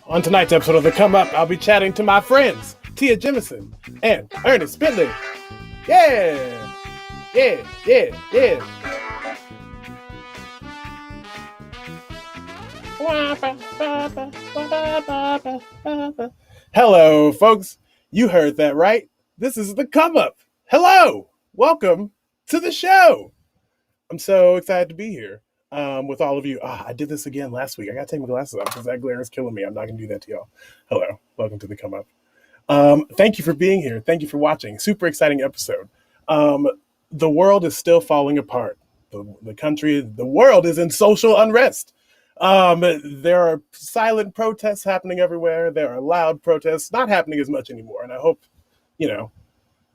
On tonight's episode of The Come Up, I'll be chatting to my friends, Tia Jemison and Ernie Spindler. Yeah! Yeah, yeah, yeah. Hello, folks. You heard that right. This is The Come Up. Hello! Welcome to the show. I'm so excited to be here with all of you. I did this again last week. I got to take my glasses off because that glare is killing me. I'm not going to do that to y'all. Hello. Welcome to The Come Up. Thank you for being here. Thank you for watching. Super exciting episode. The world is still falling apart. The world is in social unrest. There are silent protests happening everywhere. There are loud protests not happening as much anymore. And I hope, I don't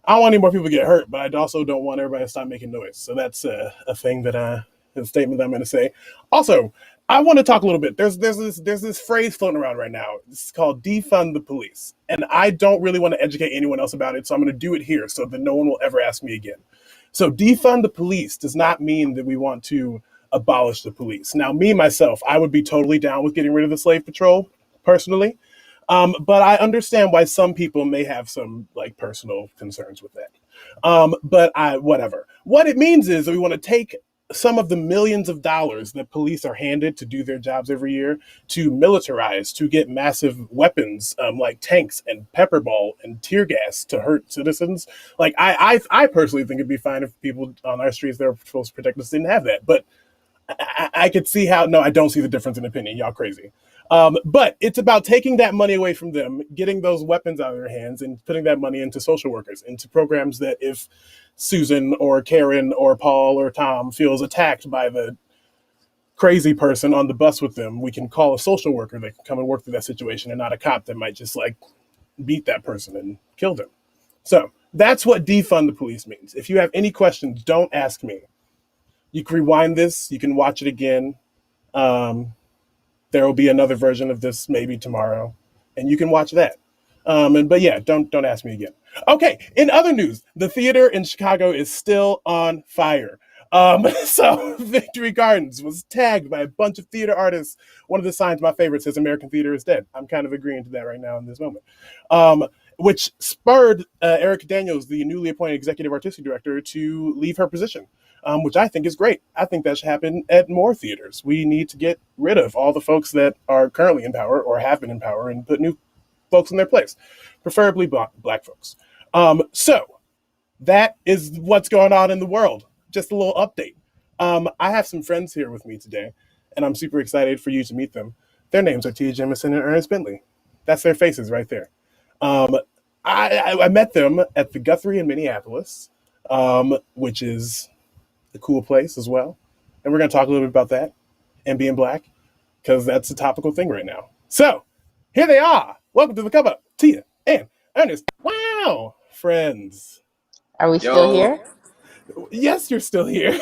want any more people to get hurt, but I also don't want everybody to stop making noise. So that's a thing a statement that I'm going to say. Also, I want to talk a little bit. There's this phrase floating around right now. It's called defund the police. And I don't really want to educate anyone else about it. So I'm going to do it here so that no one will ever ask me again. So defund the police does not mean that we want to abolish the police. Now, myself, I would be totally down with getting rid of the slave patrol personally. But I understand why some people may have some personal concerns with that. Whatever. What it means is that we want to take some of the millions of dollars that police are handed to do their jobs every year to militarize, to get massive weapons like tanks and pepper ball and tear gas to hurt citizens. I personally think it'd be fine if people on our streets that are supposed to protect us didn't have that. But I could see how, no, I don't see the difference in opinion. Y'all crazy. But it's about taking that money away from them, getting those weapons out of their hands and putting that money into social workers, into programs that if Susan or Karen or Paul or Tom feels attacked by the crazy person on the bus with them, we can call a social worker that can come and work through that situation and not a cop that might just beat that person and kill them. So that's what defund the police means. If you have any questions, don't ask me. You can rewind this. You can watch it again. There will be another version of this maybe tomorrow, and you can watch that. But yeah, don't ask me again. Okay, in other news, the theater in Chicago is still on fire. So Victory Gardens was tagged by a bunch of theater artists. One of the signs, my favorite, says American theater is dead. I'm kind of agreeing to that right now in this moment. Which spurred Erica Daniels, the newly appointed executive artistic director, to leave her position. Which I think is great. I think that should happen at more theaters. We need to get rid of all the folks that are currently in power or have been in power and put new folks in their place, preferably black folks. So that is what's going on in the world. Just a little update. I have some friends here with me today, and I'm super excited for you to meet them. Their names are Tia Jemison and Ernest Bentley. That's their faces right there. I met them at the Guthrie in Minneapolis, which is a cool place as well. And we're going to talk a little bit about that and being black, because that's a topical thing right now. So here they are. Welcome to The Come Up, Tia and Ernest. Wow, friends. Are we still here? Yes, you're still here.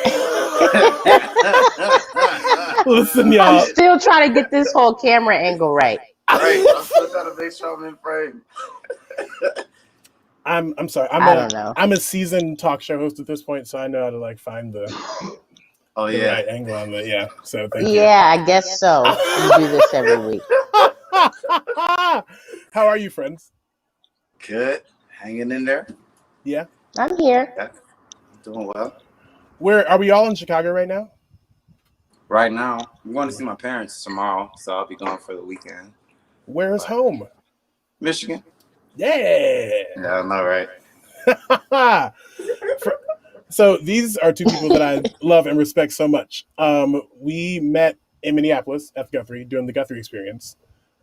Listen, y'all. I'm still trying to get this whole camera angle right. Right, I'm still trying to make sure I'm in frame. I'm sorry. I don't know. I'm a seasoned talk show host at this point, so I know how to find the right angle on the So thank you. Yeah, I guess so. We do this every week. How are you, friends? Good, hanging in there. Yeah, I'm here. Yeah, doing well. Where are we all in Chicago right now? Right now, I'm going to see my parents tomorrow, so I'll be going for the weekend. Where is home? Michigan. Yeah. Yeah, I know, right? So these are two people that I love and respect so much. We met in Minneapolis at the Guthrie during the Guthrie experience.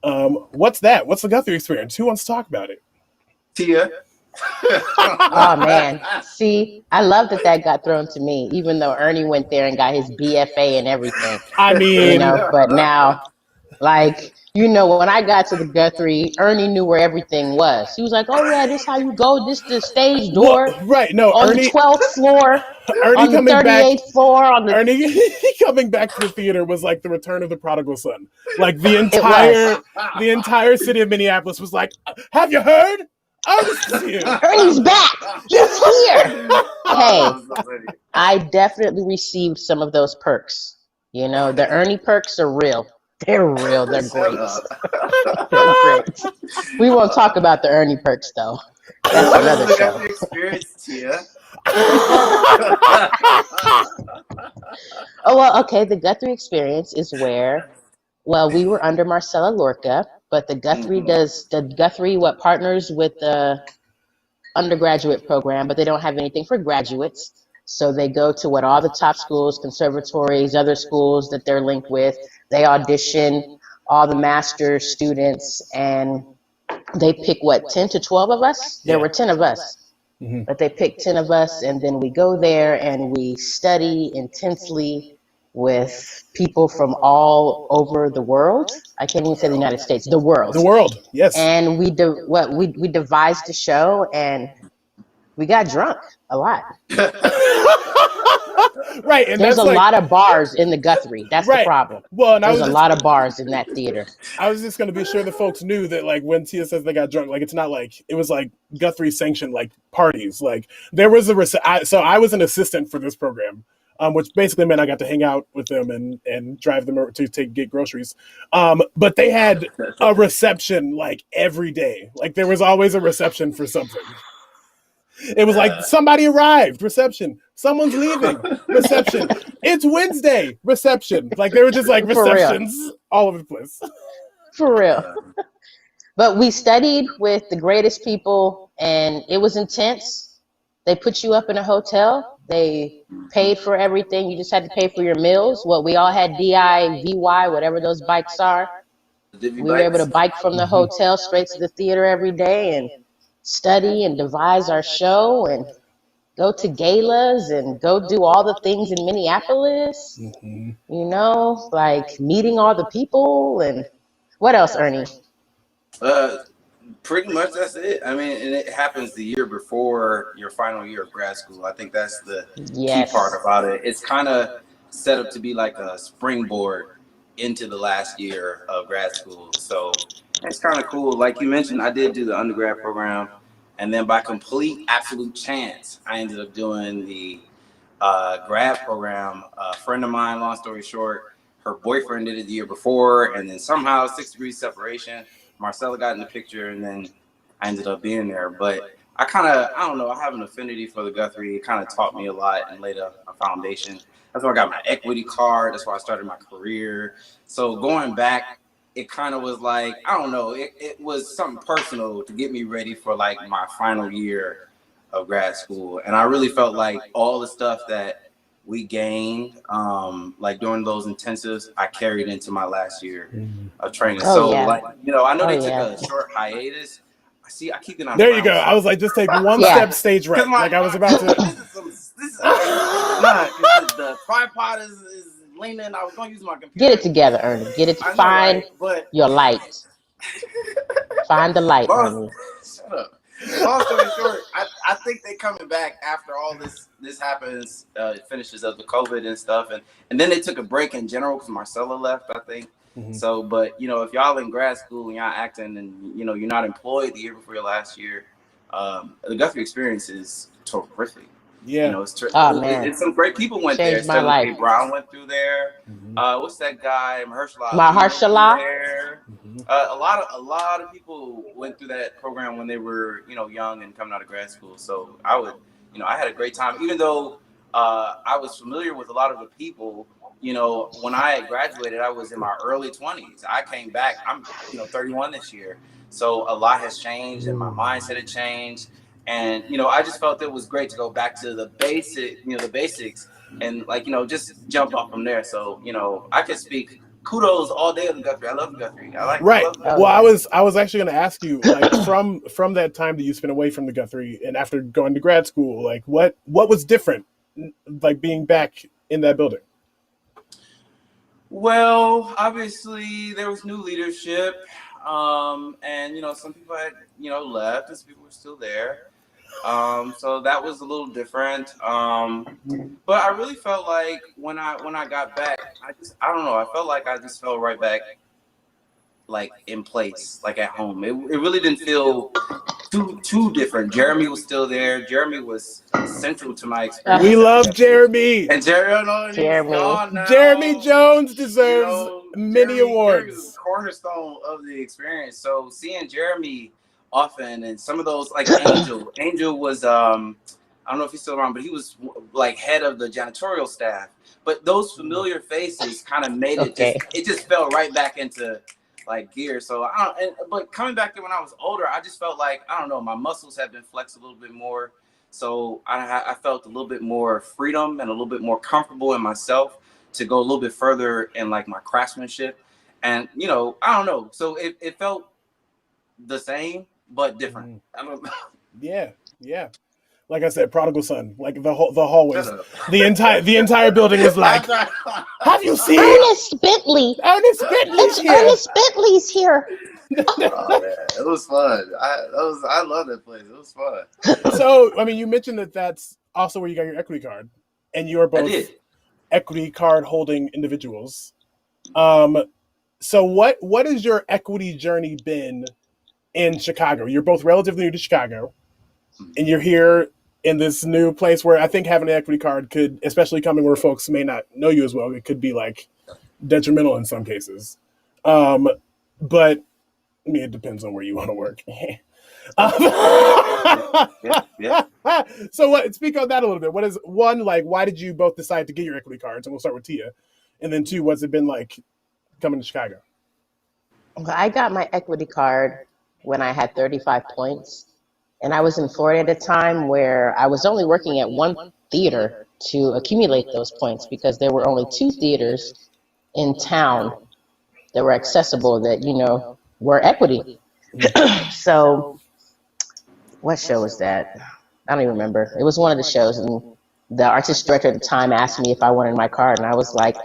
What's that? What's the Guthrie experience? Who wants to talk about it? Tia. Oh, man. See, I love that got thrown to me, even though Ernie went there and got his BFA and everything. I mean, but now, when I got to the Guthrie, Ernie knew where everything was. He was like, "Oh yeah, this how you go. This the stage door, right? No, on Ernie, the 12th floor, Ernie on the 38th floor, on the Ernie coming back to the theater was like the return of the prodigal son. The entire city of Minneapolis was like, "Have you heard? Ernest is here. Ernie's back. He's here." Hey, I definitely received some of those perks. The Ernie perks are real. They're real. They're Shut great. up. They're great. We won't talk about the Ernie perks though. That's What is another the show. Guthrie experience, Tia? Oh well, okay. The Guthrie experience is where, well, we were under Marcella Lorca, but Mhm. the Guthrie what partners with the undergraduate program, but they don't have anything for graduates. So they go to what all the top schools, conservatories, other schools that they're linked with. They audition all the master's students, and they pick what, 10 to 12 of us? There Yeah. were 10 of us, Hmm. but they picked 10 of us, and then we go there and we study intensely with people from all over the world. I can't even say the United States, the The world. world. Yes. And we devised a show, and we got drunk a lot. Right, and There's that's a like lot of bars in the Guthrie. That's the right. problem. Well, and There's a lot of bars in that theater. I was just gonna be sure the folks knew that like when Tia says they got drunk, like it's not like it was like Guthrie sanctioned like parties. Like there was so I was an assistant for this program, which basically meant I got to hang out with them and drive them to get groceries. But they had a reception like every day. Like there was always a reception for something. It was like somebody arrived, reception. Someone's leaving, reception. It's Wednesday, reception. Like they were just like For real. receptions all over the place. For real. But we studied with the greatest people, and it was intense. They put you up in a hotel. They paid for everything. You just had to pay for your meals. Well, we all had DI, whatever those bikes are. Divvy We were able to bites. bike from the hotel straight to the theater every day and study and devise our show and go to galas and go do all the things in Minneapolis, Mhm. like meeting all the people. And what else, Ernie? Uh, Pretty much that's it. I mean, and it happens the year before your final year of grad school. I think that's the key part Yes. about it. It's kind of set up to be like a springboard into the last year of grad school. So it's kind of cool. Like you mentioned, I did do the undergrad program, and then by complete absolute chance, I ended up doing the grad program. A friend of mine, long story short, her boyfriend did it the year before, and then somehow 6 degrees separation. Marcella got in the picture, and then I ended up being there. But I don't know, I have an affinity for the Guthrie. It kind of taught me a lot and laid a foundation. That's why I got my equity card. That's why I started my career. So going back, it kind of was like, I don't know, it was something personal to get me ready for like my final year of grad school. And I really felt like all the stuff that we gained, like during those intensives, I carried into my last year of training. Oh, So, yeah. like, I know Oh, they took yeah. a short hiatus. See, I keep getting on There you brown go. I sugar. was like, just take one Yeah. step stage Because right. Like I was my about to. this is okay. Nah, because the tripod is leaning. I was going to use my Get it computer. together, Ernie. I know, Find right? But your light. Find the light, long, Ernie. shut up. Long story short, I think they coming back after all this happens, finishes up the COVID and stuff, and then they took a break in general because Marcella left, I think. Mhm. So, but if y'all in grad school and y'all acting and you're not employed the year before your last year, the Guthrie experience is terrific. Yeah. Oh, man. And some great people went there. Changed my Sterling life. K. Brown went through there. Mhm. What's that guy? Mahershala Ali went through Mahershala. there. Mhm. A lot of people went through that program when they were young and coming out of grad school. So I had a great time. Even though I was familiar with a lot of the people. When I had graduated, I was in my early 20s. I came back. I'm 31 this year. So a lot has changed, and my mindset had changed. And I just felt it was great to go back to the basics, and just jump off from there. So I could speak kudos all day on the Guthrie. I love the Guthrie. I Right. love the Oh, Well, Guthrie. I yeah. was I was actually going to ask you like from that time that you spent away from the Guthrie and after going to grad school, like what was different, like being back in that building. Well, obviously there was new leadership, and some people had left, and some people were still there. So that was a little different. But I really felt like when I got back, I don't know, I felt like I just fell right back like in place, like at home. It really didn't feel two different. Jeremy was still there. Jeremy was central to my experience. We love Jeremy. And Jeremy is gone now. Jeremy Jones deserves many Jeremy was awards. the cornerstone of the experience. So seeing Jeremy often and some of those, like Angel was I don't know if he's still around, but he was like head of the janitorial staff. But those familiar faces kind of made it just fell right back into like gear. So but coming back to when I was older, I just felt like, I don't know, my muscles have been flexed a little bit more. So I felt a little bit more freedom and a little bit more comfortable in myself to go a little bit further in like my craftsmanship. And, you know, I don't know. So it felt the same, but different. I don't know. Yeah. Like I said, prodigal son. Like the hallways, the entire building was like, "Have you seen Ernest Bentley? Ernest Bentley's here. Ernest Bentley's here." Oh, man. It was fun. I love that place. It was fun. So, I mean, you mentioned that's also where you got your equity card, and you are both equity card holding individuals. So what has your equity journey been in Chicago? You're both relatively new to Chicago, and you're here in this new place where I think having an equity card could, especially coming where folks may not know you as well, it could be like detrimental in some cases. But I mean, it depends on where you want to work. Yeah. So speak on that a little bit. What is one, like, why did you both decide to get your equity cards? And we'll start with Tia. And then two, what's it been like coming to Chicago? I got my equity card when I had 35 points. And I was in Florida at a time where I was only working at one theater to accumulate those points because there were only 2 theaters in town that were accessible that, you know, were equity. So what show was that? I don't even remember. It was one of the shows, and the artistic director at the time asked me if I wanted my card, and I was like,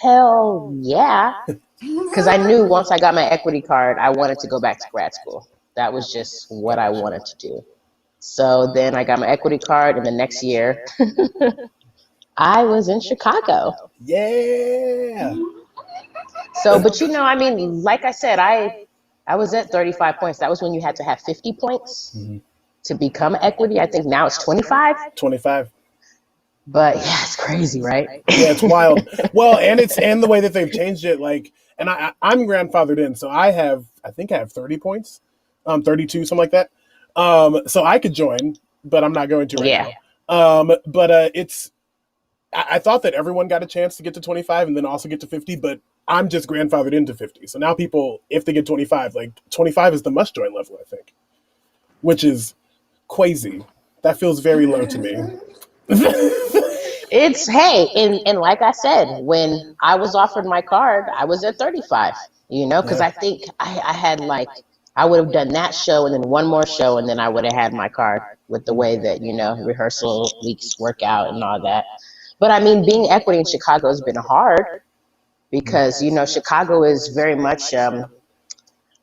hell yeah. Because I knew once I got my equity card, I wanted to go back to grad school. That was just what I wanted to do. So then I got my equity card, and the next year, I was in Chicago. Yeah. So, but you know, I mean, like I said, I was at 35 points. That was when you had to have 50 points to become equity. I think now it's 25. 25. But yeah, it's crazy, right? Yeah, it's wild. Well, and the way that they've changed it, like, and I'm grandfathered in, so I think I have 30 points. 32, something like that. So I could join, but I'm not going to right now. But I thought that everyone got a chance to get to 25 and then also get to 50, but I'm just grandfathered into 50. So now people, if they get 25, like 25 is the must join level, I think, which is crazy. That feels very low to me. It's, hey, and like I said, when I was offered my card, I was at 35, you know, because I think I had like, I would have done that show and then one more show, and then I would have had my card with the way that, you know, rehearsal weeks work out and all that. But I mean, being equity in Chicago has been hard because, you know, Chicago is very much a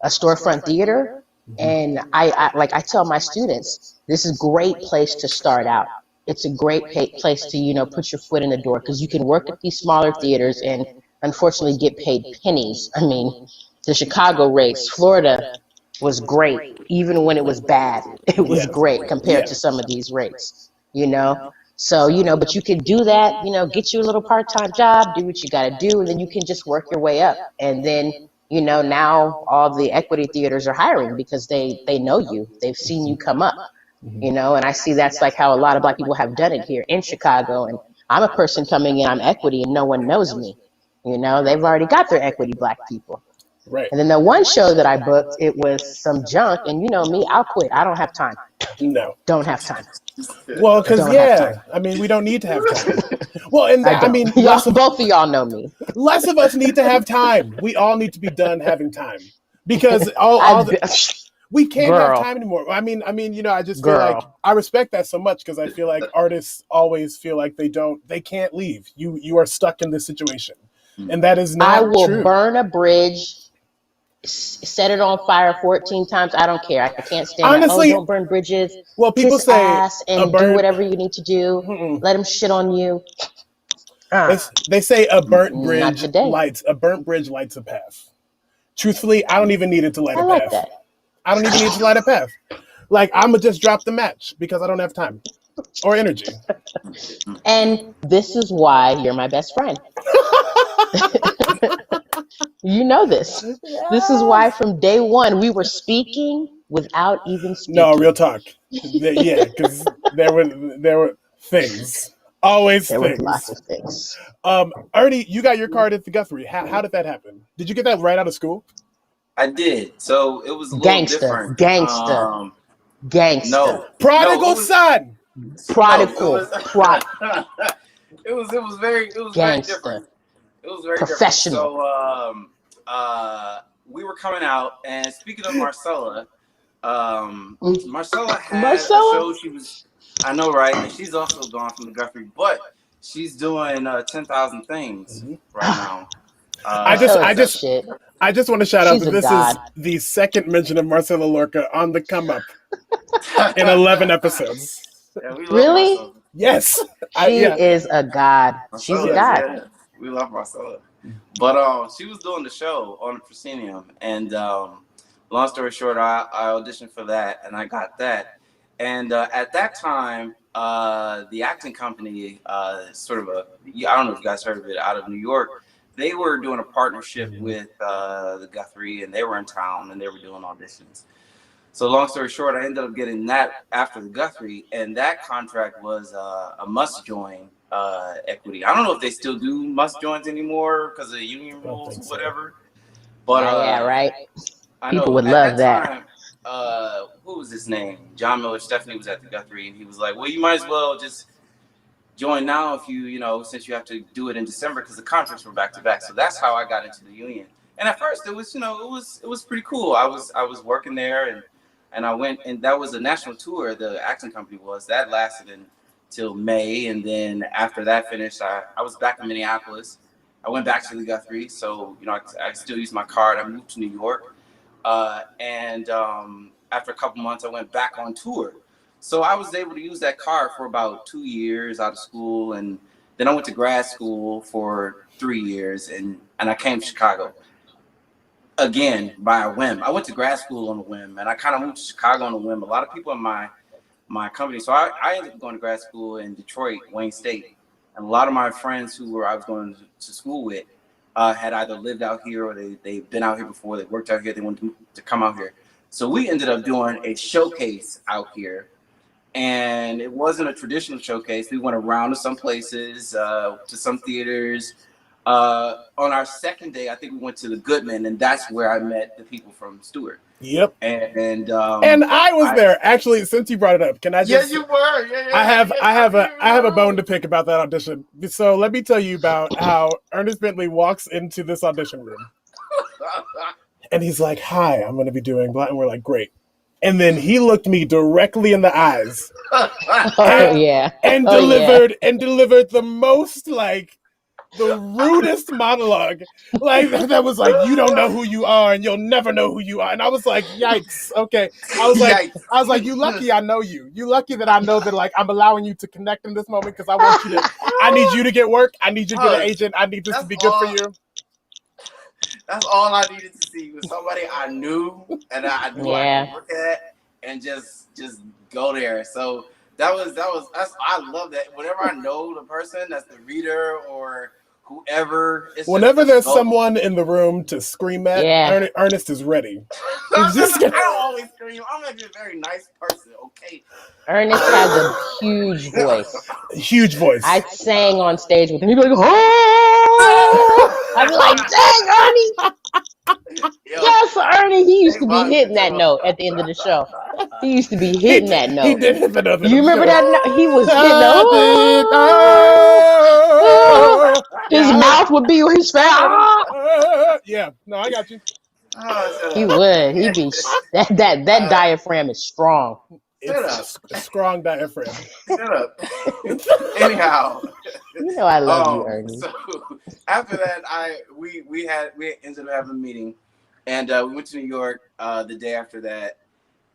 storefront theater. And I tell my students, this is a great place to start out. It's a great place to, you know, put your foot in the door because you can work at these smaller theaters and unfortunately get paid pennies. I mean, the Chicago rates, Florida was great. Even when it was bad, it was great compared to some of these rates, you know? So, you know, but you can do that, you know, get you a little part-time job, do what you got to do, and then you can just work your way up. And then, you know, now all the equity theaters are hiring because they know you. They've seen you come up, you know, and I see that's like how a lot of Black people have done it here in Chicago. And I'm a person coming in, I'm equity, and no one knows me. You know, they've already got their equity Black people. Right. And then the one show that I booked, it was some junk. And you know me, I'll quit. I don't have time. No. Don't have time. Well, because, I mean, we don't need to have time. Well, and I mean, both of y'all know me. Less of us need to have time. We all need to be done having time. Because we can't have time anymore. I mean, you know, I just feel like I respect that so much because I feel like artists always feel like they can't leave. You are stuck in this situation. And that is not true. I will burn a bridge, set it on fire 14 times. I don't care. I can't stand honestly, don't burn bridges. Well, people kiss say ass and do whatever you need to do. Let them shit on you. They say a burnt bridge lights a path. Truthfully, I don't even need it to light a path. I don't even need to light a path. Like, I'm gonna just drop the match because I don't have time or energy. And this is why you're my best friend. You know this. This is why Yes. from day one we were speaking without even No, real speaking. talk. Yeah, because there were things, always There was lots things. of things. Ernie, you got your card at the Guthrie. How did that happen? Did you get that right out of school? I did. So it was a little Gangster, different. gangster, gangster, No, no, Prodigal son. no, it prodigal, was, prod, it was very different. gangster, It was very different. professional. So, we were coming out, and speaking of Marcella, Marcella had a Marcella? show. I know, right? And she's also gone from the Guthrie, but she's doing 10,000 things Mhm. right now. I just, I Marcella's the just, shit. I just want to shout out She's that a this is god. the second mention of Marcella Lorca on the come up in 11 episodes. Yeah, we love Really? Marcella. Yes, She yeah. is a god. She's a Marcella, god. yeah, we love Marcella. But she was doing the show on the proscenium, and long story short, I auditioned for that, and I got that. And at that time, the acting company, sort of I don't know if you guys heard of it, out of New York, they were doing a partnership with the Guthrie, and they were in town, and they were doing auditions. So long story short, I ended up getting that after the Guthrie, and that contract was a must join equity. I don't know if they still do must joins anymore because of the union I don't rules think or so. whatever. But Yeah, right. I People know would at love that that. time, who was his name? John Miller Stephanie was at the Guthrie, and he was like, "Well, you might as well just join now if since you have to do it in December because the contracts were back to back." So that's how I got into the union. And at first, it was it was pretty cool. I was working there, and I went, and that was a national tour. The acting company was that lasted until May, and then after that finished, I was back in Minneapolis. I went back to the Guthrie, so I still use my card. I moved to New York, and after a couple months, I went back on tour. So I was able to use that card for about 2 years out of school, and then I went to grad school for 3 years, and I came to Chicago again by a whim. I went to grad school on a whim, and I kind of moved to Chicago on a whim. A lot of people in my company, so I ended up going to grad school in Detroit, Wayne State, and a lot of my friends I was going to school with had either lived out here or they've been out here before. They worked out here. They wanted to come out here, so we ended up doing a showcase out here. And it wasn't a traditional showcase. We went around to some places, to some theaters. On our second day, I think we went to the Goodman, and that's where I met the people from Stewart. Yep. And And I was there. Actually, since you brought it up, can I yeah, just you were. Yeah, yeah. I have a bone to pick about that audition. So let me tell you about how Ernest Bentley walks into this audition room and he's like, "Hi, I'm going to be doing blah," and we're like, "Great." And then he looked me directly in the eyes Oh and, yeah. and Oh yeah. delivered the most the rudest monologue, like that was like, "You don't know who you are, and you'll never know who you are." And I was like, "Yikes!" Okay, Yikes. I was like, "You lucky I know you. You lucky that I know that like I'm allowing you to connect in this moment because I want you to. I need you to get work. I need you to get an agent. I need this to be good for you." That's all I needed to see was somebody I knew and I knew I Yeah. could look at and just go there. So I love that. Whenever I know the person, that's the reader or whoever, Whenever just there's go. someone in the room to scream at, Yeah. Ernest is ready. I He's just don't always scream. I'm actually a very nice person, okay? Ernest has a huge voice. huge voice. I sang on stage with him. He'd be like, "Oh!" I'd be like, "Dang, Ernie!" Yo, Yes, Ernie. He used they to be vibe hitting it, that yo. note at the end of the show. He used to be he hitting that did, he note. did hit the note. You remember that note? He was hitting I did, oh, his yeah, mouth would be his face. yeah. No, I got you. He would. He'd be that diaphragm is strong. It's a strong diaphragm. Shut up. Anyhow, You know I love you, Ernie. so after that, we ended up having a meeting, and we went to New York the day after that,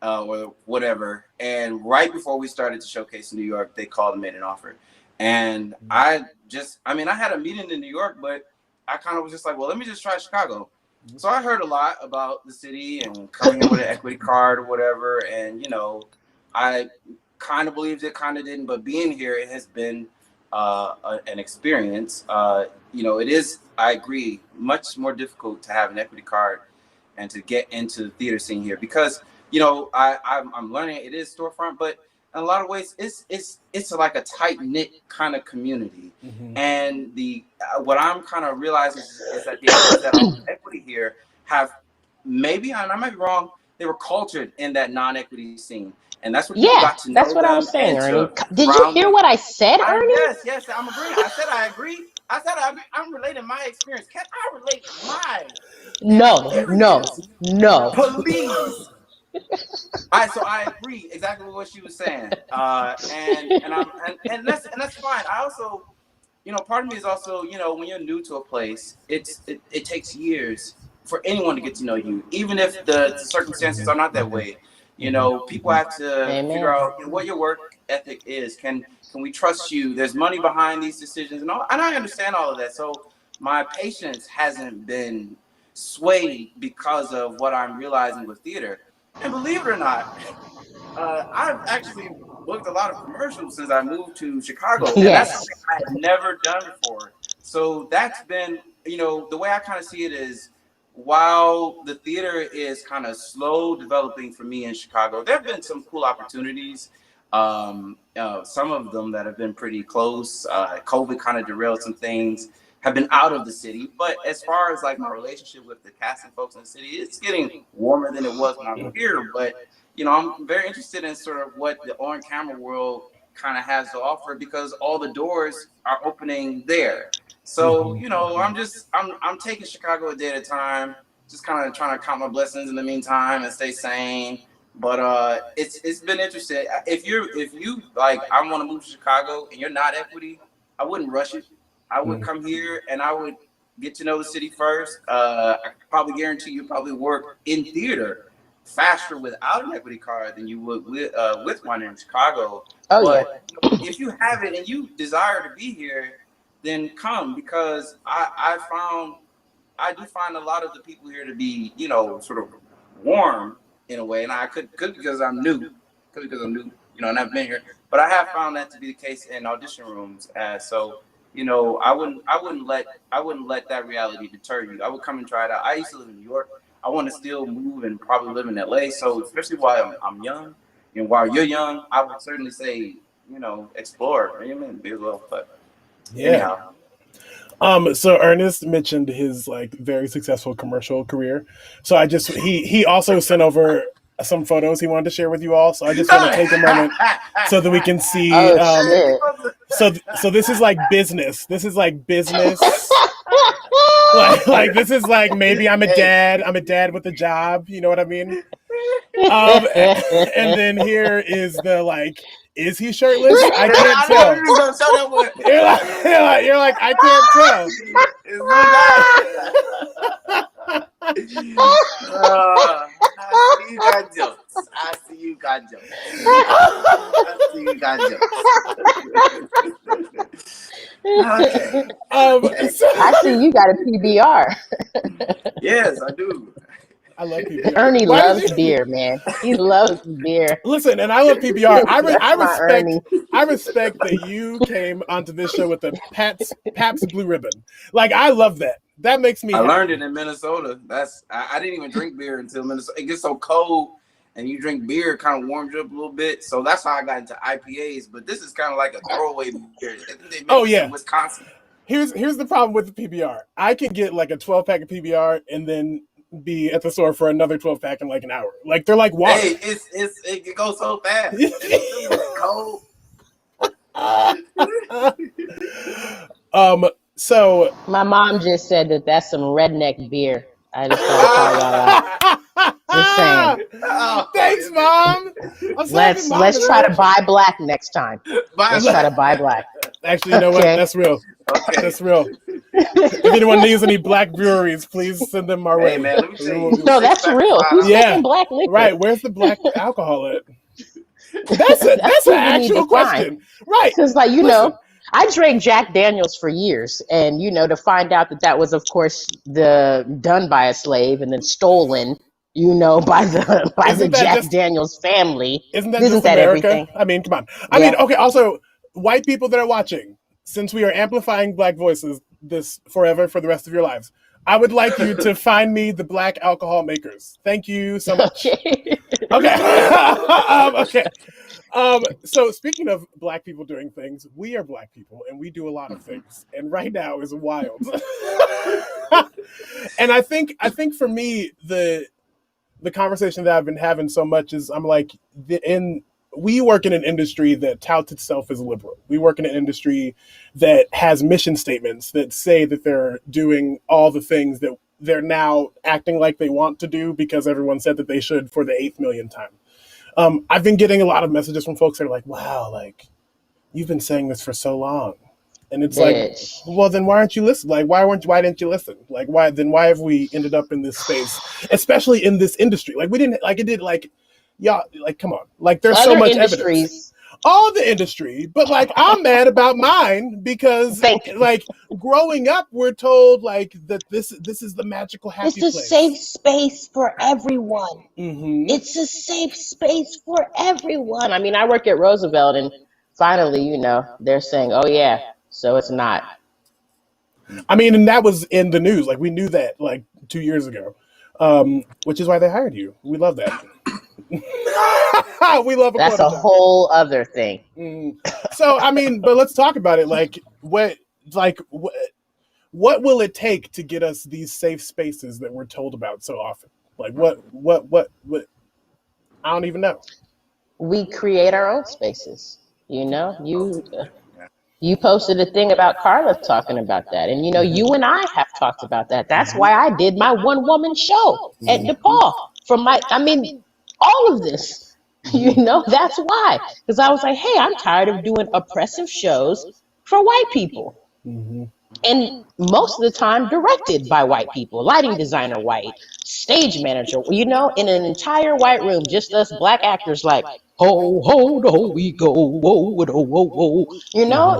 or whatever. And right before we started to showcase in New York, they called and made an offer. And I had a meeting in New York, but I kind of was just like, well, let me just try Chicago. So I heard a lot about the city and coming here with an equity card or whatever. And, I kind of believed it, kind of didn't. But being here, it has been an experience. It is, I agree, much more difficult to have an equity card and to get into the theater scene here because, I'm learning it is storefront, but in a lot of ways, it's like a tight knit kind of community. And the what I'm kind of realizing is that the actors that are on equity here have maybe, and I might be wrong, they were cultured in that non-equity scene, and that's what people got to know that's what I them was saying, and Ernie. to Did you hear what I said, Ernie? Yes, I'm agreeing. I said I agree. I said I'm relating my experience. Can I relate my experience? No. Please. All right, so I agree exactly with what she was saying, and that's fine. I also, part of me is also, when you're new to a place, it takes years for anyone to get to know you, even if the circumstances are not that way. People have to figure out what your work ethic is. Can we trust you? There's money behind these decisions, and I understand all of that. So my patience hasn't been swayed because of what I'm realizing with theater. And believe it or not, I've actually booked a lot of commercials since I moved to Chicago, and that's something I had never done before. So that's been, the way I kind of see it is, while the theater is kind of slow developing for me in Chicago, there have been some cool opportunities. Some of them that have been pretty close. COVID kind of derailed some things. Have been out of the city, but as far as like my relationship with the casting folks in the city, it's getting warmer than it was when I was here. But I'm very interested in sort of what the on-camera world kind of has to offer because all the doors are opening there. So I'm taking Chicago a day at a time, just kind of trying to count my blessings in the meantime and stay sane. But it's been interesting. If you like, I want to move to Chicago and you're not equity, I wouldn't rush it. I would come here and I would get to know the city first. I probably guarantee you probably work in theater faster without an equity card than you would with one in Chicago. But if you have it and you desire to be here, then come, because I do find a lot of the people here to be, sort of warm in a way, and I could because I'm new, and I've been here, but I have found that to be the case in audition rooms. So I wouldn't let that reality deter you. I would come and try it out. I used to live in New York. I want to still move and probably live in LA. So especially while I'm young, and while you're young, I would certainly say, explore. Be as well. But anyhow. So Ernest mentioned his like very successful commercial career. So he also sent over some photos he wanted to share with you all. So I just want to take a moment so that we can see. So this is like business. This is like business. like this is like, maybe I'm a dad. I'm a dad with a job. You know what I mean? And then here is the like, is he shirtless? I can't tell. You're like, I can't tell. I see you got jokes. Okay. I see you got a PBR. Yes, I do. I love PBR. Ernie loves beer, man. He loves beer. Listen, and I love PBR. I respect that you came onto this show with the Pabst Blue Ribbon. Like, I love that. That makes me happy. Learned it in Minnesota. I didn't even drink beer until Minnesota. It gets so cold, and you drink beer, it kind of warms you up a little bit. So that's how I got into IPAs. But this is kind of like a throwaway beer. Oh yeah, in Wisconsin. Here's the problem with the PBR. I can get like a 12-pack of PBR and then be at the store for another 12-pack in like an hour. Like, they're like water. Hey, it goes so fast. It's cold. So my mom just said that that's some redneck beer. I just want to call y'all out. Just saying. Oh, thanks, Mom. Let's try to buy black next time. Try to buy black. Actually, you know what? That's real. Okay. That's real. If anyone needs any black breweries, please send them our way. Hey, man, let me tell you. No, that's real. Who's making black liquor? Right. Where's the black alcohol at? That's an actual question. Right. Because, like, I drank Jack Daniels for years, and to find out that that was, of course, done by a slave and then stolen, by the Isn't that Jack just Daniels family. isn't that Isn't just that America? everything? I mean, come on. I mean, Yeah. okay, also white people that are watching, since we are amplifying black voices this forever for the rest of your lives, I would like you to find me the black alcohol makers. Thank you so much. Okay. Okay. Okay. So speaking of black people doing things, we are black people and we do a lot of things. And right now is wild. And I think for me the conversation that I've been having so much is I'm like in we work in an industry that touts itself as liberal. We work in an industry that has mission statements that say that they're doing all the things that they're now acting like they want to do because everyone said that they should for the eighth millionth time. I've been getting a lot of messages from folks that are like, "Wow, like you've been saying this for so long," and it's like, Bitch. well, then why aren't you listening? Like, why didn't you listen? Like, why have we ended up in this space, especially in this industry? Like, we didn't like it did like, y'all, like, come on, like, there's so Other much evidence. industries. All the industry, but like I'm mad about mine because Thank you. like growing up, we're told like that this is the magical happy It's a safe place. space for everyone. Mm-hmm. It's a safe space for everyone. I mean, I work at Roosevelt, and finally, they're saying, "Oh yeah, so it's not." I mean, and that was in the news. Like we knew that like 2 years ago, which is why they hired you. We love that. We love a That's quota a junkie. whole other thing. So I mean, but let's talk about it. Like what will it take to get us these safe spaces that we're told about so often? Like what? I don't even know. We create our own spaces. You Yeah. you posted a thing about Carla talking about that, and you and I have talked about that. That's why I did my one woman show at DePaul from my. I mean, all of this. That's why. Because I was like, hey, I'm tired of doing oppressive shows for white people. Mm-hmm. And most of the time directed by white people, lighting designer white, stage manager, in an entire white room, just us black actors like, ho, ho, ho, we go, whoa, whoa, whoa, whoa.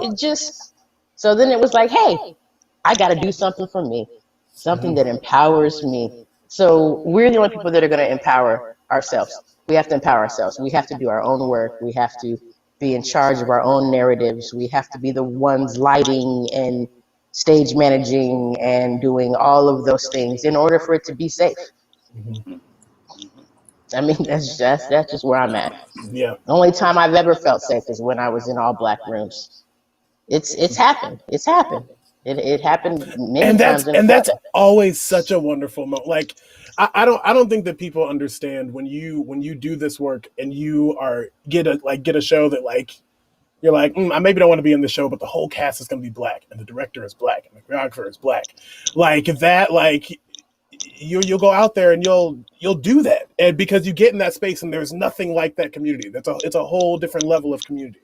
It just, so then it was like, hey, I got to do something for me, something that empowers me. So we're the only people that are going to empower ourselves. We have to empower ourselves. We have to do our own work. We have to be in charge of our own narratives. We have to be the ones lighting and stage managing and doing all of those things in order for it to be safe. I mean, that's just where I'm at. Yeah. The only time I've ever felt safe is when I was in all black rooms. It's happened. It's happened. It happened many and that's times in and that's Florida. always such a wonderful moment. Like I don't think that people understand when you do this work and you are get a show that like you're like I maybe don't want to be in the show, but the whole cast is going to be black and the director is black and the choreographer is black, like that, like you'll go out there and you'll do that, and because you get in that space and there's nothing like that community. It's a whole different level of community.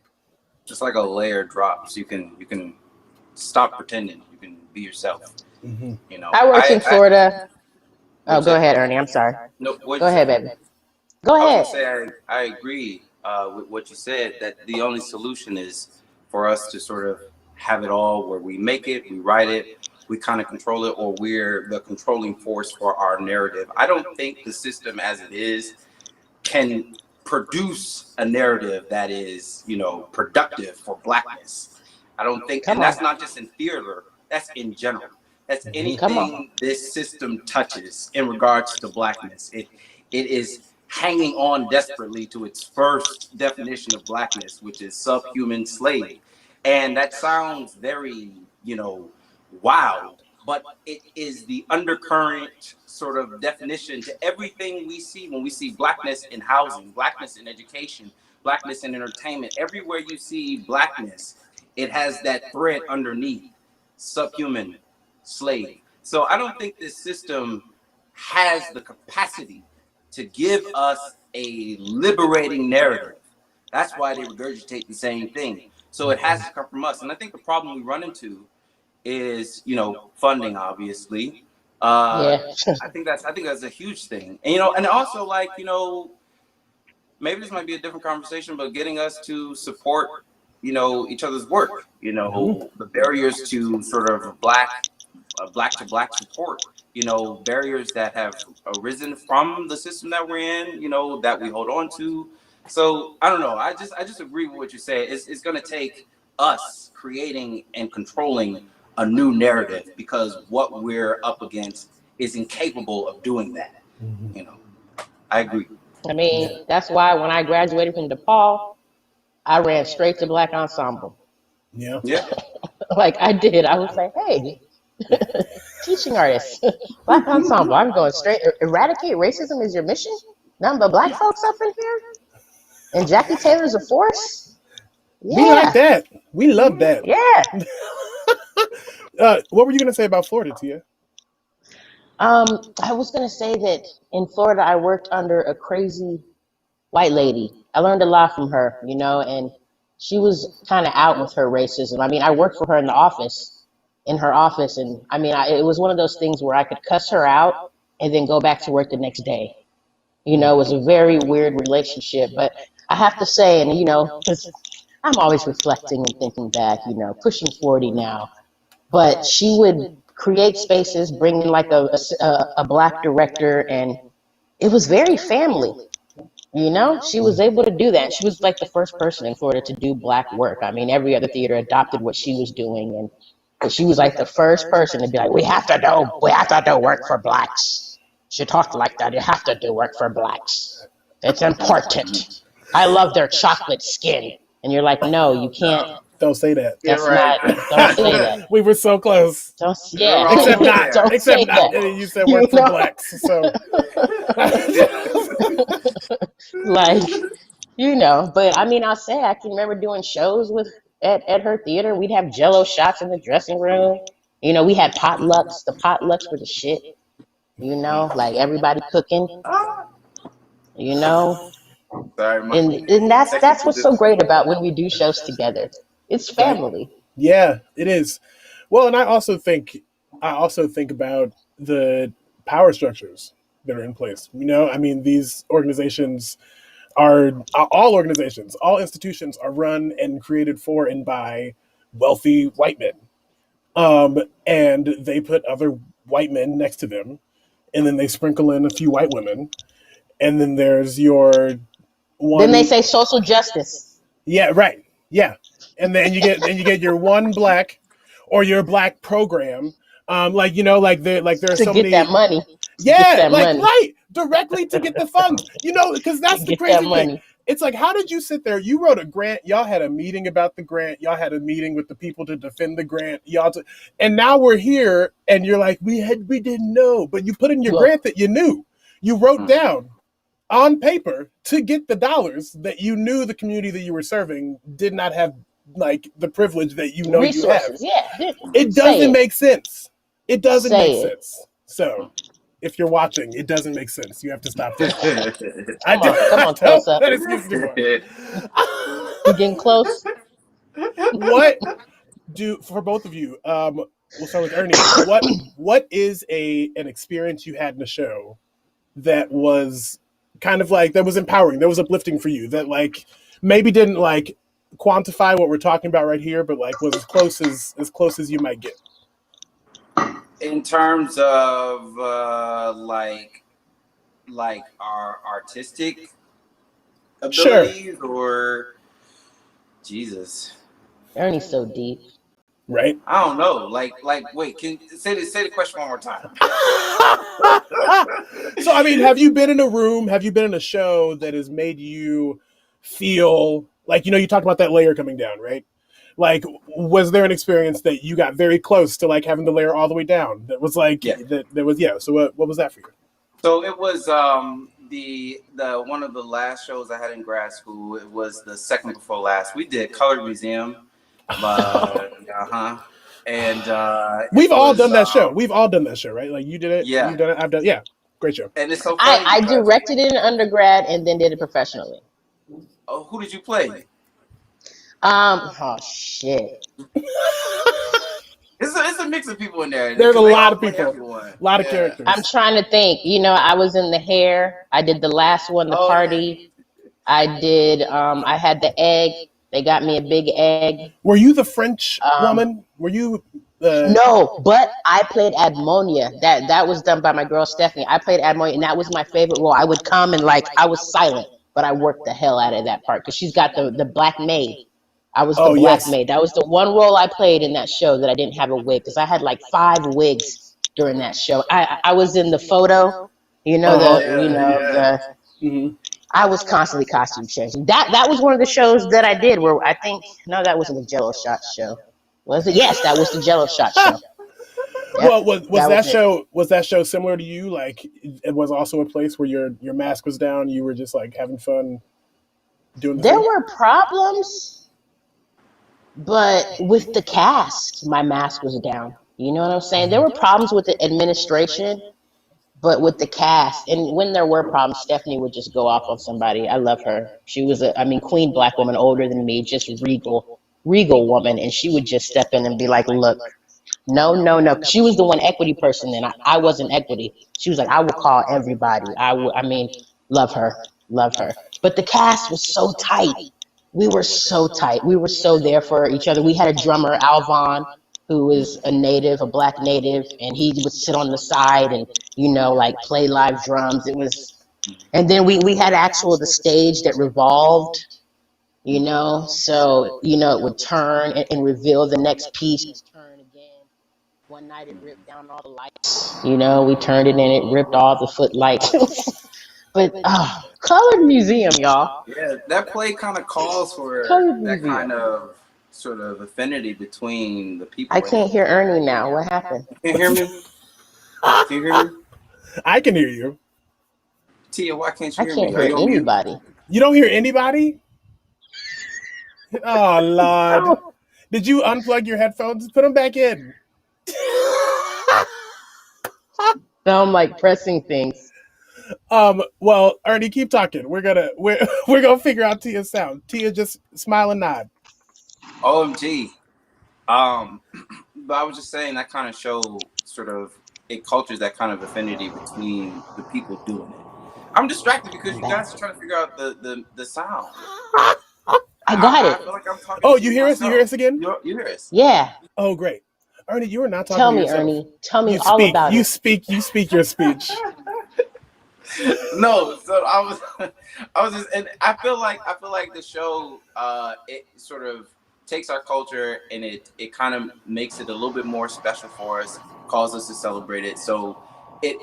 Just like a layer drops, you can stop pretending. You can be yourself. Mm-hmm. You know, I worked in I Florida. Oh, what'd you go say? ahead, Ernie. I'm sorry. No, what'd Go you ahead, say? baby. Go I was gonna ahead. say I agree with what you said. That the only solution is for us to sort of have it all, where we make it, we write it, we kind of control it, or we're the controlling force for our narrative. I don't think the system as it is can produce a narrative that is, productive for blackness. I don't think, Come and on. that's not just in theater, that's in general. That's Come on. anything this system touches in regards to blackness. It is hanging on desperately to its first definition of blackness, which is subhuman slave. And that sounds very, wild, but it is the undercurrent sort of definition to everything we see when we see blackness in housing, blackness in education, blackness in entertainment. Everywhere you see blackness, it has that thread underneath: subhuman, slave. So I don't think this system has the capacity to give us a liberating narrative. That's why they regurgitate the same thing. So it has to come from us. And I think the problem we run into is, funding, obviously. Uh, Yeah. I think that's a huge thing. And and also, like, maybe this might be a different conversation, but getting us to support, each other's work. The barriers to sort of black to black support. Barriers that have arisen from the system that we're in. That we hold on to. So I don't know. I just agree with what you say. It's going to take us creating and controlling a new narrative, because what we're up against is incapable of doing that. I agree. I mean, that's why when I graduated from DePaul, I ran straight to Black Ensemble. Yeah. Yeah. Like I did. I was like, hey, teaching artists, Black Ensemble. I'm going straight. Eradicate racism is your mission? Nothing but black folks up in here? And Jackie Taylor's a force? Yeah. We like that. We love that. Yeah. What were you going to say about Florida, Tia? I was going to say that in Florida, I worked under a crazy white lady. I learned a lot from her, and she was kind of out with her racism. I mean, I worked for her in her office, and I mean, it was one of those things where I could cuss her out and then go back to work the next day. It was a very weird relationship, but I have to say, and because I'm always reflecting and thinking back, pushing 40 now, but she would create spaces, bring in like a black director, and it was very family. She was able to do that. She was like the first person in Florida to do black work. I mean, every other theater adopted what she was doing, but she was like the first person to be like, we have to do work for blacks. She talked like that. You have to do work for blacks. It's important. I love their chocolate skin. And you're like, no, you can't. Don't say that. That's right. Don't say that. We were so close. Don't, yeah. Except not. Don't Except say not. that. You said work for blacks. So. Like, but I mean, I'll say I can remember doing shows at her theater. We'd have Jello shots in the dressing room. We had potlucks. The potlucks were the shit. Like everybody cooking. Sorry, And that's what's so great about when we do shows together. It's family. Yeah, it is. Well, and I also think about the power structures that are in place. I mean, these organizations all institutions are run and created for and by wealthy white men. And they put other white men next to them, and then they sprinkle in a few white women, and then there's your one. Then they say social justice. Yeah, right. Yeah, and then you get your one black, or your black program. Like there are so many to get that money. Yeah, right, directly to get the funds. Because that's the crazy thing. It's like, how did you sit there? You wrote a grant. Y'all had a meeting about the grant. Y'all had a meeting with the people to defend the grant. And now we're here, and you're like, we didn't know, but you put in your grant that you knew. You wrote down on paper to get the dollars that you knew the community that you were serving did not have, like, the privilege that resources. You have. Yeah, it doesn't make sense. It doesn't make sense. So. If you're watching, it doesn't make sense. You have to stop this. Come on, close up. You're getting close. For both of you, we'll start with Ernie. What is an experience you had in a show that was kind of like, that was empowering, that was uplifting for you, that like maybe didn't like quantify what we're talking about right here, but like was as close as you might get? In terms of like our artistic abilities, or Jesus, Ernie's so deep, right? I don't know. Like, wait, can you say the question one more time? So, I mean, have you been in a room? Have you been in a show that has made you feel like, you talked about that layer coming down, right? Like, was there an experience that you got very close to like having the layer all the way down? That was like, So what was that for you? So it was the one of the last shows I had in grad school. It was the second before last. We did Colored Museum, and we've all done that show. We've all done that show, right? Like you did it. Yeah, you've done it. I've done. Yeah, great show. And it's so funny. I directed it in undergrad and then did it professionally. Oh, who did you play? Oh shit. It's a mix of people in there. There's a lot of people, a lot of characters. I'm trying to think. I was in the hair. I did the last one, the party. I did. I had the egg They got me a big egg. Were you the French Um, woman? Were you the? no, but I played Admonia. That was done by my girl Stephanie. I played Admonia, and that was my favorite role. I would come and like I was silent, but I worked the hell out of that part because she's got the black maid. I was the Oh black yes. maid. That was the one role I played in that show that I didn't have a wig because I had like 5 wigs during that show. I was in the photo, Uh huh. Yeah. the Hmm. I was constantly costume changing. That was one of the shows that I did where I think no, that wasn't the Jello Shot show. Was it? Yes, that was the Jello Shot show. Yep, Well, was that was that it. show similar to you? Like, it was also a place where your mask was down. You were just like having fun doing the There thing. were problems, but with the cast, my mask was down. You know what I'm saying? There were problems with the administration, but with the cast, and when there were problems, Stephanie would just go off on somebody. I love her. She was I mean, queen black woman, older than me, just regal woman, and she would just step in and be like, "Look, no, no, no." She was the one equity person, and I wasn't equity. She was like, "I will call everybody." I mean, love her, love her. But the cast was so tight. We were so tight. We were so there for each other. We had a drummer, Alvon, who was a native, a black native, and he would sit on the side and like play live drums. It was, and then we had actual the stage that revolved, so it would turn and reveal the next piece, turn again. One night it ripped down all the lights. We turned it and it ripped all the footlights. But colored museum, y'all. Yeah, that play kind of calls for Colored that museum. kind of sort of affinity between the I people in can't it. hear Ernie now. What happened? You can't hear me? Can you hear me? I can hear you. Tia, why can't you I hear can't me? Are hear you on mute? anybody. You don't hear anybody? Oh Lord! Oh, Did you unplug your headphones? Put them back in. now I'm like pressing things. Well, Ernie, keep talking. We're gonna figure out Tia's sound. Tia, just smile and nod. OMG. Um, but I was just saying that kind of show sort of it cultures that kind of affinity between the people doing it. I'm distracted because I'm you back. guys are trying to figure out the sound. I got I it. feel like I'm talking Oh, you to hear us? You hear myself. us again? You hear us? Yeah. Oh, great. Ernie, you are not talking Tell to me, yourself. Ernie. Tell me You all speak. about You it. speak. You speak your speech. No, so I was I was just and I feel like the show it sort of takes our culture and it kind of makes it a little bit more special for us, calls us to celebrate it. So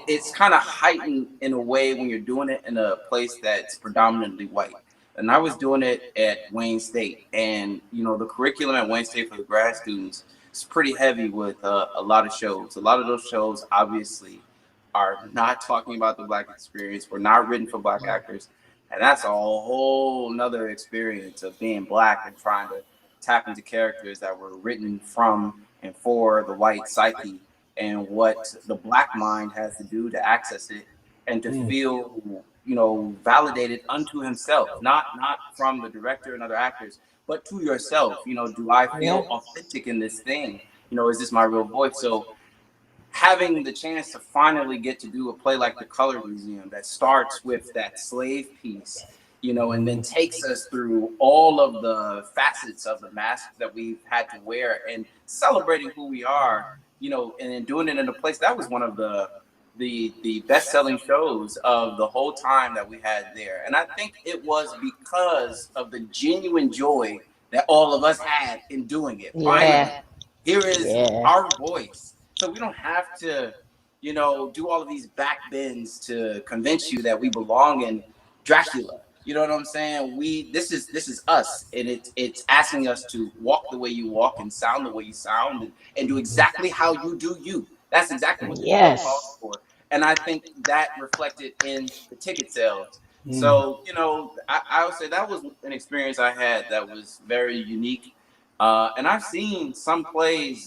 it's kind of heightened in a way when you're doing it in a place that's predominantly white. And I was doing it at Wayne State, and the curriculum at Wayne State for the grad students is pretty heavy with a lot of shows. A lot of those shows obviously are not talking about the black experience. We're not written for black actors. And that's a whole nother experience of being black and trying to tap into characters that were written from and for the white psyche and what the black mind has to do to access it and to Mm. feel, validated unto himself, not from the director and other actors, but to yourself. Do I feel Yeah. authentic in this thing? Is this my real voice? So having the chance to finally get to do a play like the Color Museum that starts with that slave piece, and then takes us through all of the facets of the mask that we've had to wear and celebrating who we are, and then doing it in a place that was one of the best-selling shows of the whole time that we had there. And I think it was because of the genuine joy that all of us had in doing it. Finally, Yeah. here is Yeah. our voice. So we don't have to, do all of these back bends to convince you that we belong in Dracula. You know what I'm saying? This is us, and it's asking us to walk the way you walk and sound the way you sound and do exactly how you do you. That's exactly what the show calls Yes. for. And I think that reflected in the ticket sales. Mm. So, I would say that was an experience I had that was very unique. And I've seen some plays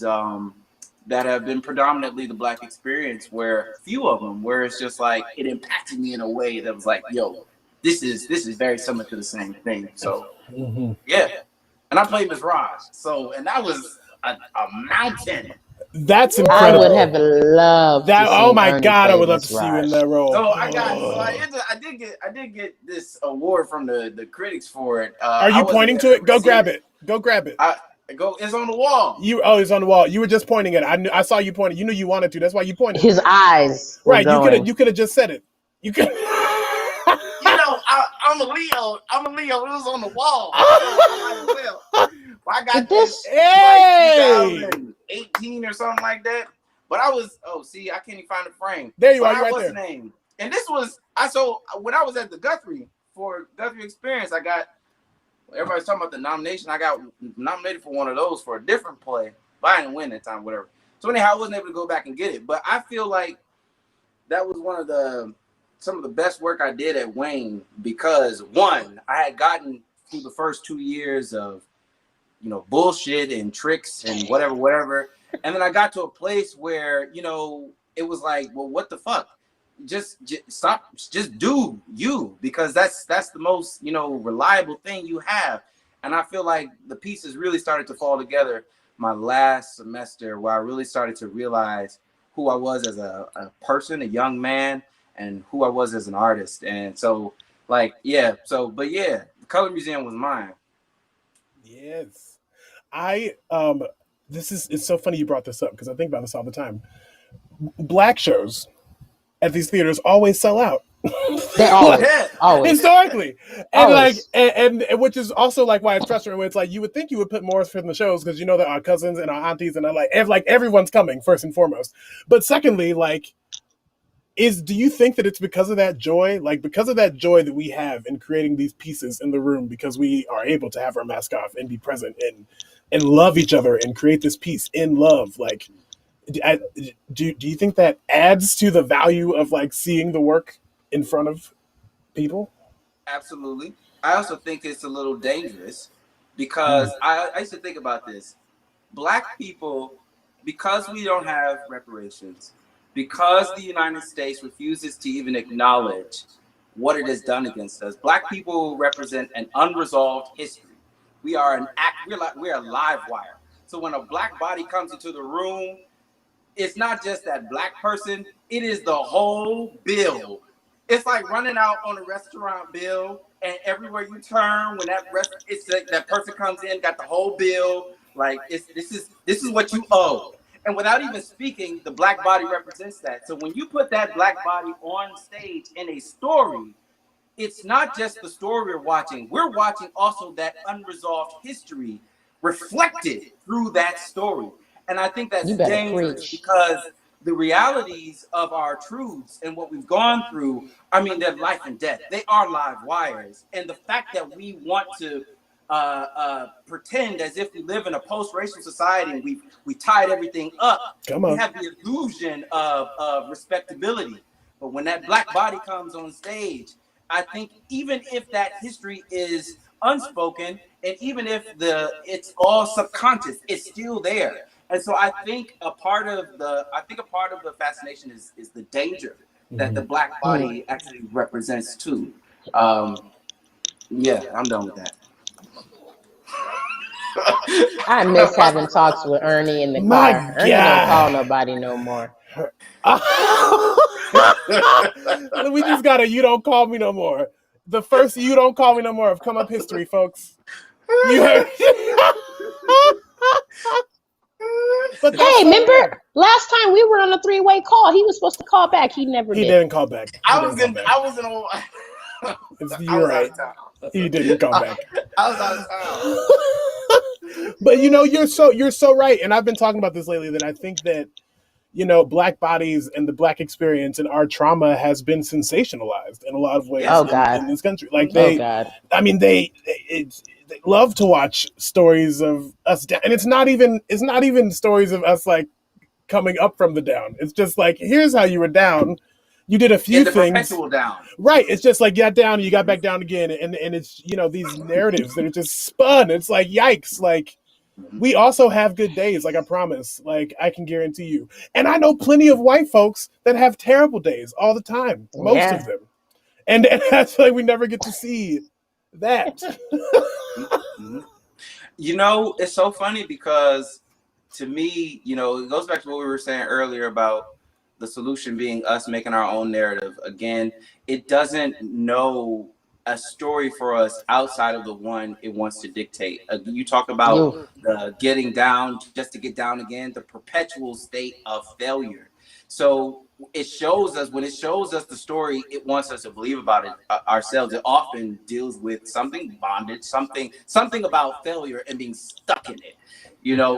that have been predominantly the black experience, where few of them, where it's just like it impacted me in a way that was like, yo, this is very similar to the same thing. So Hmm. yeah, and I played Miss Raj. So and that was a mountain. That's I would incredible. have loved to That, oh see my Ernie God, I play would love to Miss see you in Raj. that role. So I did get this award from the critics for it. Are I you wasn't pointing there to to it? Go receive grab it. it. Go grab it. I go. It's on the wall. It's on the wall. You were just pointing it. I saw you pointing. You knew you wanted to. That's why you pointed. His eyes were Right. going. You could have just said it. You could. You know, I'm a Leo. I'm a Leo. It was on the wall. So I might as well. Well, I got But this. this, This is like Hey! 2018 or something like that. But I was. Oh, see, I can't even find the frame. There you But are. You're I right was there. named. And this was so when I was at the Guthrie for Guthrie Experience, I got everybody's talking about the nomination. I got nominated for one of those for a different play, but I didn't win that time, whatever. So anyhow, I wasn't able to go back and get it. But I feel like that was one of some of the best work I did at Wayne because one, I had gotten through the first 2 years of bullshit and tricks and whatever. And then I got to a place where, it was like, well, what the fuck? Just stop, just do you, because that's the most, reliable thing you have. And I feel like the pieces really started to fall together my last semester where I really started to realize who I was as a person, a young man, and who I was as an artist. And so but the Color Museum was mine. Yes. It's so funny you brought this up because I think about this all the time. Black shows at these theaters always sell out. they always, Historically, and always. and which is also like why it's frustrating. Where it's like you would think you would put more from the shows because that our cousins and our aunties and everyone's coming first and foremost. But secondly, do you think that it's because of that joy, because of that joy that we have in creating these pieces in the room, because we are able to have our mask off and be present and love each other and create this piece in love, do you think that adds to the value of seeing the work in front of people? Absolutely. I also think it's a little dangerous because I used to think about this. Black people, because we don't have reparations, because the United States refuses to even acknowledge what it has done against us, Black people represent an unresolved history. We are we're a live wire. So when a Black body comes into the room, it's not just that Black person, it is the whole bill. It's like running out on a restaurant bill, and everywhere you turn, when it's like that person comes in, got the whole bill. Like this is what you owe. And without even speaking, the Black body represents that. So when you put that Black body on stage in a story, it's not just the story we're watching. We're watching also that unresolved history reflected through that story. And I think that's You better dangerous preach. because the realities of our truths and what we've gone through, I mean, they're life and death. They are live wires. And the fact that we want to pretend as if we live in a post-racial society and we tied everything up, Come we on. have the illusion of respectability. But when that Black body comes on stage, I think even if that history is unspoken and even if it's all subconscious, it's still there. And so I think a part of the fascination is the danger that the Black body actually represents too. Yeah, I'm done with that. I miss having talks with Ernie in the My car. Ernie don't call God. nobody no more. We just got a "you don't call me no more." The first "you don't call me no more" of Come Up history, folks. You heard. But that's Hey, so remember real. last time we were on a three-way call? He was supposed to call back. He never He did. didn't call back. He didn't call back. I was in I You're was out right. of town. He didn't call back. I was out of town. But you're so right, and I've been talking about this lately. That I think that Black bodies and the Black experience and our trauma has been sensationalized in a lot of ways Yes. Oh in God. this country. Oh God. I mean, they love to watch stories of us down, and it's not even stories of us coming up from the down. It's just here's how you were down. You did a few In the things. perpetual down. Right. It's just you got down and you got back down again. And it's, these narratives that are just spun. It's like, yikes. We also have good days. I promise. I can guarantee you. And I know plenty of white folks that have terrible days all the time. Most of Yeah. them. And that's we never get to see that. Mm-hmm. It's so funny because to me, it goes back to what we were saying earlier about the solution being us making our own narrative. Again, it doesn't know a story for us outside of the one it wants to dictate. You talk about You. the getting down just to get down again, the perpetual state of failure. So when it shows us the story it wants us to believe about it ourselves, it often deals with something bondage, something about failure and being stuck in it,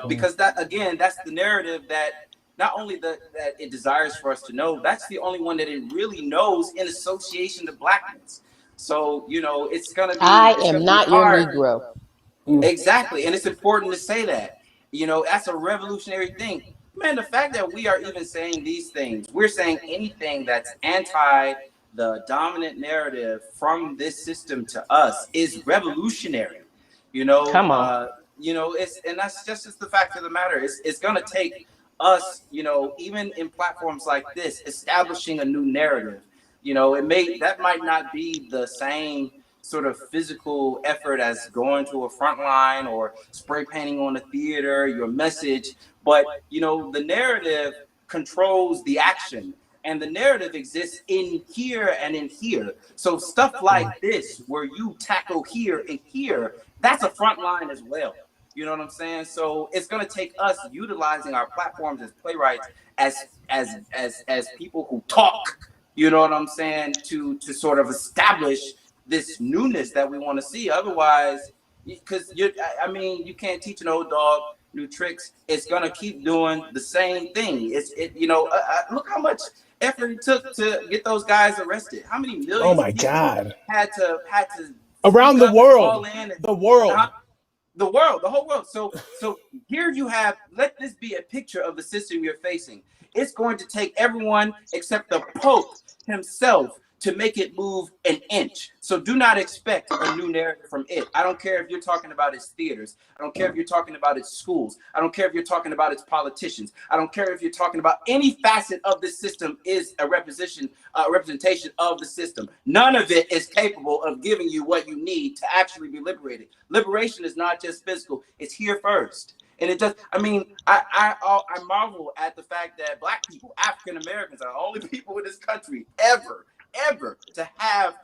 because that, again, that's the narrative that not only that it desires for us to know, that's the only one that it really knows in association to blackness. So it's gonna I be am not your hard. Negro. Mm. Exactly. And it's important to say that. That's a revolutionary thing. Man, the fact that we are even saying these things, we're saying anything that's anti the dominant narrative from this system to us is revolutionary. You know, Come on. uh, it's, and that's just the fact of the matter. It's gonna take us, even in platforms like this, establishing a new narrative. That might not be the same sort of physical effort as going to a front line or spray painting on a theater, your message. But, the narrative controls the action. And the narrative exists in here and in here. So stuff like this, where you tackle here and here, that's a front line as well. You know what I'm saying? So it's going to take us utilizing our platforms as playwrights, as people who talk. You know what I'm saying? To sort of establish this newness that we want to see. Otherwise, because you can't teach an old dog new tricks. It's gonna keep doing the same thing. Look how much effort it took to get those guys arrested. How many Oh millions my of people God. had to Around speak the up and world. call in and The world. the world, the whole world. So here you have, let this be a picture of the system you're facing. It's going to take everyone except the Pope himself to make it move an inch. So do not expect a new narrative from it. I don't care if you're talking about its theaters. I don't care if you're talking about its schools. I don't care if you're talking about its politicians. I don't care if you're talking about any facet of the system is a representation of the system. None of it is capable of giving you what you need to actually be liberated. Liberation is not just physical. It's here first. And it does. I mean, I marvel at the fact that Black people, African Americans, are the only people in this country ever to have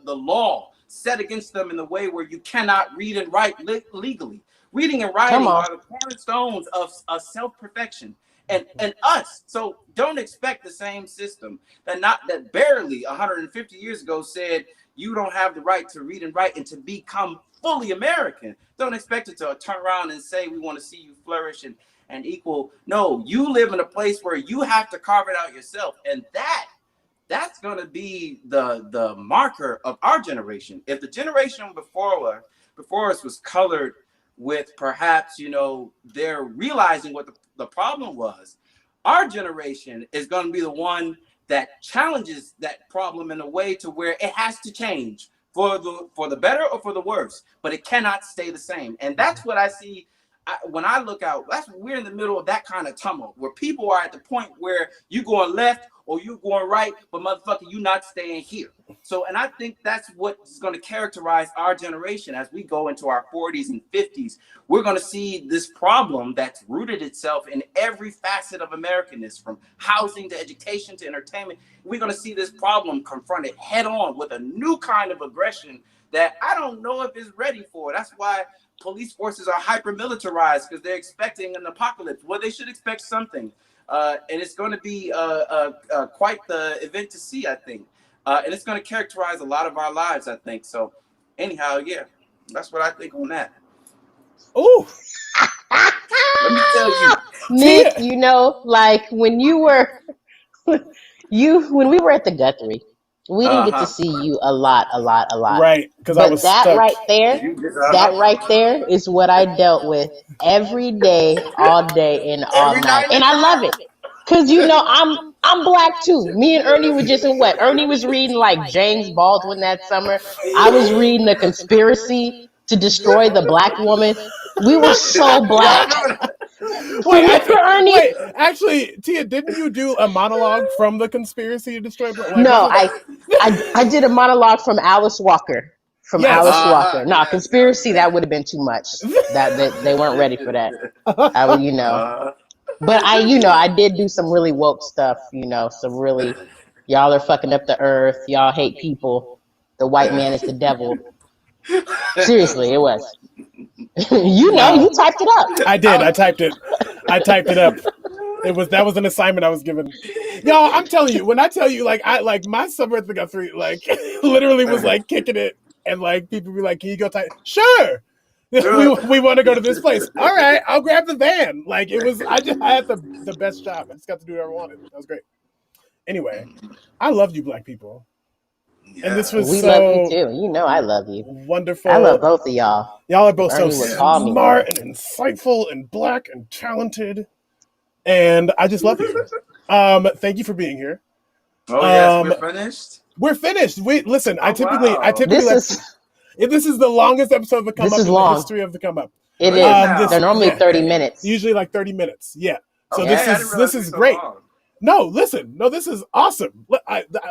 the law set against them in the way where you cannot read and write legally. Reading and Come writing on. are the cornerstones of self-perfection. And us. So don't expect the same system that barely 150 years ago said you don't have the right to read and write and to become fully American. Don't expect it to turn around and say we want to see you flourish and equal. No, you live in a place where you have to carve it out yourself. And that's going to be the marker of our generation. If the generation before us was colored with perhaps, they're realizing what the problem was, our generation is going to be the one that challenges that problem in a way to where it has to change for the better or for the worse, but it cannot stay the same. And that's what I see. When I look out, we're in the middle of that kind of tumult where people are at the point where you going left or you going right, but motherfucker, you not staying here. So, and I think that's what is going to characterize our generation as we go into our 40s and 50s. We're going to see this problem that's rooted itself in every facet of Americanness, from housing to education to entertainment. We're going to see this problem confronted head on with a new kind of aggression that I don't know if it's ready for. That's why police forces are hyper militarized, because they're expecting an apocalypse. Well, they should expect something. And it's going to be quite the event to see, I think. And it's going to characterize a lot of our lives, I think. So anyhow, yeah, that's what I think on that. Ooh. Let me tell you. Nick, Tia. like when you were when we were at the Guthrie, we didn't get to Uh-huh. see you a lot, a lot, a lot. Right, because I But was stuck. that right there is what I dealt with every day, all day, and all Every night. night in And the I love it. car. Cause I'm black too. Me and Ernie were just in what? Ernie was reading like James Baldwin that summer. I was reading The Conspiracy to Destroy the Black Woman. We were so Y'all black. remember that? Wait, Remember, Ernie? actually, Tia, didn't you do a monologue from the conspiracy to destroy? Like, No, wasn't that? I did a monologue from Alice Walker from Yes. Alice Walker. No, Yes, conspiracy, yes. that would have been too much. That they weren't ready for that. I would, but I did do some really woke stuff, some really, y'all are fucking up the earth, y'all hate people, the white man is the devil. Seriously, it was. You Wow. typed it up. I did. I typed it. I typed it up. That was an assignment I was given. Y'all, I'm telling you, when I tell you, like my summer at the Guthrie, like literally was like kicking it, and like people be like, "Can you go type?" Sure. We want to go to this place. All right, I'll grab the van. Like it was, I had the best job. I just got to do whatever I wanted. That was great. Anyway, I love you, Black people, and this was We love you so too. I love you. I love wonderful. both of y'all. Y'all are both so Ernie would call me one. smart and insightful and Black and talented. And I just love you. Thank you for being here. Oh yes, we're finished. We're finished. Listen. Oh, I typically This like. is This is the longest episode of the Come this Up is in the long. history of the Come Up. It is. They're normally 30 minutes. Usually like 30 minutes. Yeah. So Okay, this is great. Long. No, listen. No, this is awesome.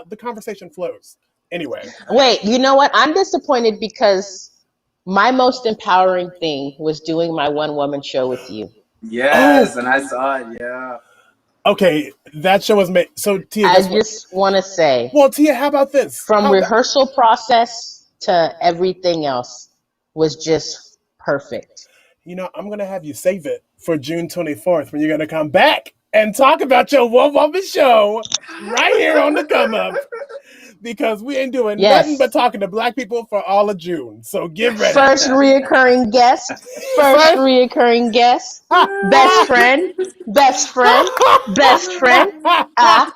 The conversation flows. Anyway. Wait, you know what? I'm disappointed because my most empowering thing was doing my one-woman show with you. Yes, and I saw it. Yeah. Okay, that show was made. So Tia, I just want to say, well, Tia, how about this? from rehearsal process to everything else was just perfect. I'm going to have you save it for June 24th when you're going to come back and talk about your one-woman show right here on the Come Up. Because we ain't doing nothing but talking to Black people for all of June. So get ready. First reoccurring guest. Best friend. Oh,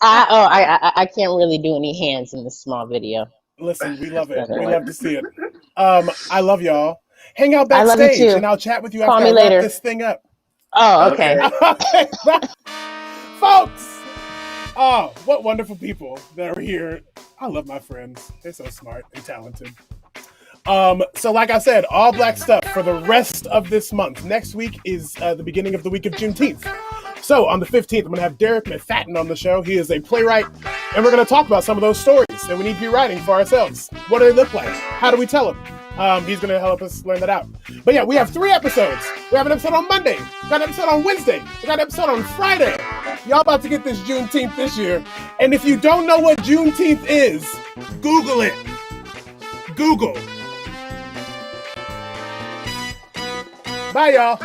I can't really do any hands in this small video. Listen, we love it. We love to see it. I love y'all. Hang out I love you backstage too. and I'll chat with you Call after me I later. wrap this thing up. Oh, okay. Okay, bye. Folks. Oh, what wonderful people that are here. I love my friends. They're so smart and talented. So like I said, all Black stuff for the rest of this month. Next week is the beginning of the week of Juneteenth. So on the 15th, I'm going to have Derek McFadden on the show. He is a playwright, and we're going to talk about some of those stories that we need to be writing for ourselves. What do they look like? How do we tell them? He's going to help us learn that out. But yeah, we have 3 episodes. We have an episode on Monday. We got an episode on Wednesday. We got an episode on Friday. Y'all about to get this Juneteenth this year. And if you don't know what Juneteenth is, Google it. Google. Bye, y'all.